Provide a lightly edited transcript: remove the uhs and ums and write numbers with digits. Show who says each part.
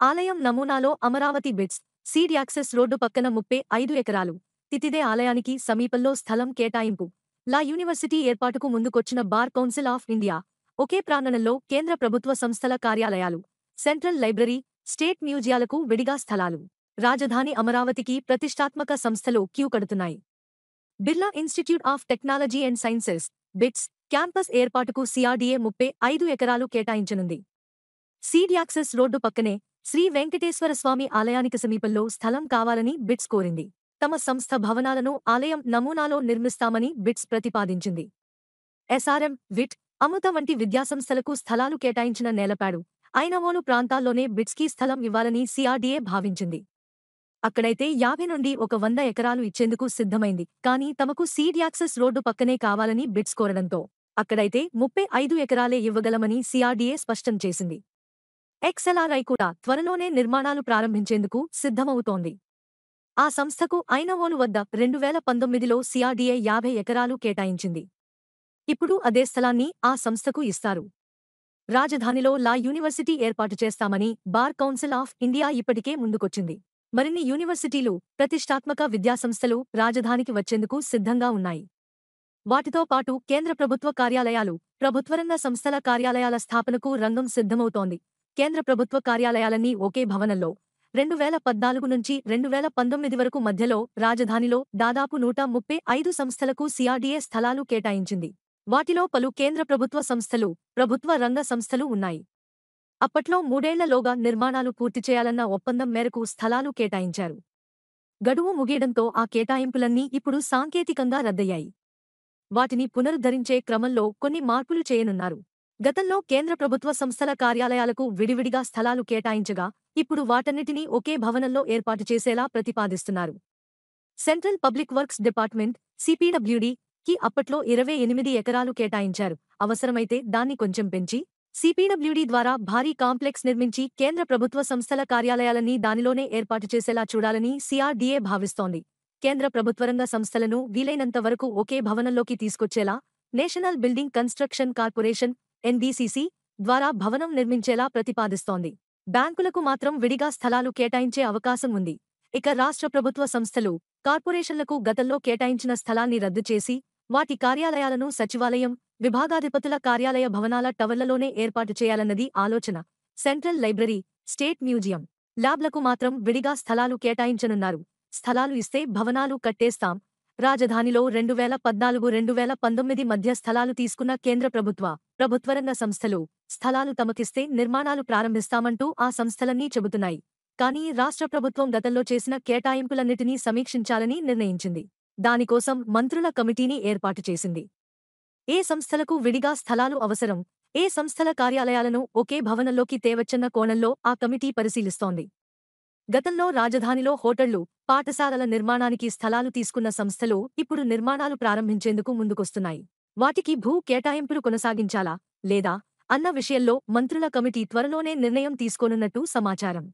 Speaker 1: ఆలయం నమూనాలో Amaravati bits, seed access road పక్కన 35 ఎకరాలు. తితిదే ఆలయానికి సమీపంలో స్థలం కేటాయింపు. లా యూనివర్సిటీ ఏర్పాటుకు ముందుకొచ్చిన బార్ కౌన్సిల్ ఆఫ్ ఇండియా. ఒకే ప్రాంగణంలో కేంద్ర ప్రభుత్వ సంస్థల కార్యాలయాలు, సెంట్రల్ లైబ్రరీ, స్టేట్ మ్యూజియాలకు విడిగా స్థలాలు. రాజధాని అమరావతికి ప్రతిష్టాత్మక సంస్థలు క్యూ కడుతున్నాయి. Birla institute of technology and sciences, BITS, campus ఏర్పాటుకు సిఆర్డీఏ 35 ఎకరాలు కేటాయించనుంది. సీడ్ యాక్సెస్ రోడ్డు పక్కనే శ్రీ వెంకటేశ్వరస్వామి ఆలయానికి సమీపంలో స్థలం కావాలని బిట్స్ కోరింది. తమ సంస్థ భవనాలను ఆలయం నమూనాలో నిర్మిస్తామని బిట్స్ ప్రతిపాదించింది. ఎస్ఆర్ఎం, విట్, అమృత వంటి విద్యాసంస్థలకు స్థలాలు కేటాయించిన నేలపాడు, ఐనవోలు ప్రాంతాల్లోనే బిట్స్కి స్థలం ఇవ్వాలని సిఆర్డీఏ భావించింది. అక్కడైతే 50 నుండి 100 ఎకరాలు ఇచ్చేందుకు సిద్ధమైంది. కానీ తమకు సీడ్ యాక్సెస్ రోడ్డు పక్కనే కావాలని బిట్స్ కోరడంతో అక్కడైతే 35 ఎకరాలే ఇవ్వగలమని సిఆర్డీఏ స్పష్టం చేసింది. ఎక్స్ఎల్ఆర్ఐ కూడా త్వరలోనే నిర్మాణాలు ప్రారంభించేందుకు సిద్ధమవుతోంది. ఆ సంస్థకు ఐనవోలు వద్ద 2019లో సిఆర్డీఏ 50 ఎకరాలు కేటాయించింది. ఇప్పుడు అదే స్థలాన్ని ఆ సంస్థకు ఇస్తారు. రాజధానిలో లా యూనివర్సిటీ ఏర్పాటు చేస్తామని బార్ కౌన్సిల్ ఆఫ్ ఇండియా ఇప్పటికే ముందుకొచ్చింది. మరిన్ని యూనివర్సిటీలు, ప్రతిష్టాత్మక విద్యాసంస్థలు రాజధానికి వచ్చేందుకు సిద్ధంగా ఉన్నాయి. వాటితో పాటు కేంద్ర ప్రభుత్వ కార్యాలయాలు, ప్రభుత్వరంగ సంస్థల కార్యాలయాల స్థాపనకు రంగం సిద్ధమవుతోంది. కేంద్ర ప్రభుత్వ కార్యాలయాలన్నీ ఒకే భవనంలో 2014 నుంచి 2019 వరకు మధ్యలో రాజధానిలో దాదాపు 135 సంస్థలకు సిఆర్డీఏ స్థలాలు కేటాయించింది. వాటిలో పలు కేంద్ర ప్రభుత్వ సంస్థలు, ప్రభుత్వ రంగ సంస్థలు ఉన్నాయి. అప్పట్లో 3 ఏళ్లలోగా నిర్మాణాలు పూర్తి చేయాలన్న ఒప్పందం మేరకు స్థలాలు కేటాయించారు. గడువు ముగియడంతో ఆ కేటాయింపులన్నీ ఇప్పుడు సాంకేతికంగా రద్దయ్యాయి. వాటిని పునరుద్ధరించే క్రమంలో కొన్ని మార్పులు చేయనున్నారు. గతంలో కేంద్ర ప్రభుత్వ సంస్థల కార్యాలయాలకు విడివిడిగా స్థలాలు కేటాయించగా ఇప్పుడు వాటన్నిటినీ ఒకే భవనంలో ఏర్పాటు చేసేలా ప్రతిపాదిస్తున్నారు. Central public works department, CPWD కి అప్పట్లో 28 ఎకరాలు కేటాయించారు. అవసరమైతే దాన్ని కొంచెం పెంచి సిపిడబ్ల్యూడి ద్వారా భారీ కాంప్లెక్స్ నిర్మించి కేంద్ర ప్రభుత్వ సంస్థల కార్యాలయాలన్నీ దానిలోనే ఏర్పాటు చేసేలా చూడాలని సిఆర్డీఏ భావిస్తోంది. కేంద్ర ప్రభుత్వరంగ సంస్థలను వీలైనంత వరకు ఒకే భవనంలోకి తీసుకొచ్చేలా national building construction corporation (NBCC) ద్వారా భవనం నిర్మించేలా ప్రతిపాదిస్తోంది. బ్యాంకులకు మాత్రం విడిగా స్థలాలు కేటాయించే అవకాశం ఉంది. ఇక రాష్ట్ర ప్రభుత్వ సంస్థలు, కార్పొరేషన్లకు గతంలో కేటాయించిన స్థలాన్ని రద్దు చేసి వాటి కార్యాలయాలను సచివాలయం, విభాగాధిపతుల కార్యాలయ భవనాల టవర్లలోనే ఏర్పాటు చేయాలన్నది ఆలోచన. సెంట్రల్ లైబ్రరీ, స్టేట్ మ్యూజియం, ల్యాబ్లకు మాత్రం విడిగా స్థలాలు కేటాయించనున్నారు. స్థలాలు ఇస్తే భవనాలు కట్టేస్తాం. రాజధానిలో 2014-2019 మధ్య స్థలాలు తీసుకున్న కేంద్ర ప్రభుత్వరంగ సంస్థలు స్థలాలు తమకిస్తే నిర్మాణాలు ప్రారంభిస్తామంటూ ఆ సంస్థలన్నీ చెబుతున్నాయి. కానీ రాష్ట్ర ప్రభుత్వం గతంలో చేసిన కేటాయింపులన్నిటినీ సమీక్షించాలని నిర్ణయించింది. దానికోసం మంత్రుల కమిటీని ఏర్పాటు చేసింది. ఏ సంస్థలకు విడిగా స్థలాలు అవసరం, ఏ సంస్థల కార్యాలయాలను ఒకే భవనంలోకి తేవచ్చన్న కోణంలో ఆ కమిటీ పరిశీలిస్తోంది. గతంలో రాజధానిలో హోటళ్లు, పాఠశాలల నిర్మాణానికి స్థలాలు తీసుకున్న సంస్థలు ఇప్పుడు నిర్మాణాలు ప్రారంభించేందుకు ముందుకొస్తున్నాయి. వాటికి భూ కేటాయింపులు కొనసాగించాలా, లేదా అన్న విషయంలో మంత్రుల కమిటీ త్వరలోనే నిర్ణయం తీసుకోనున్నట్టు సమాచారం.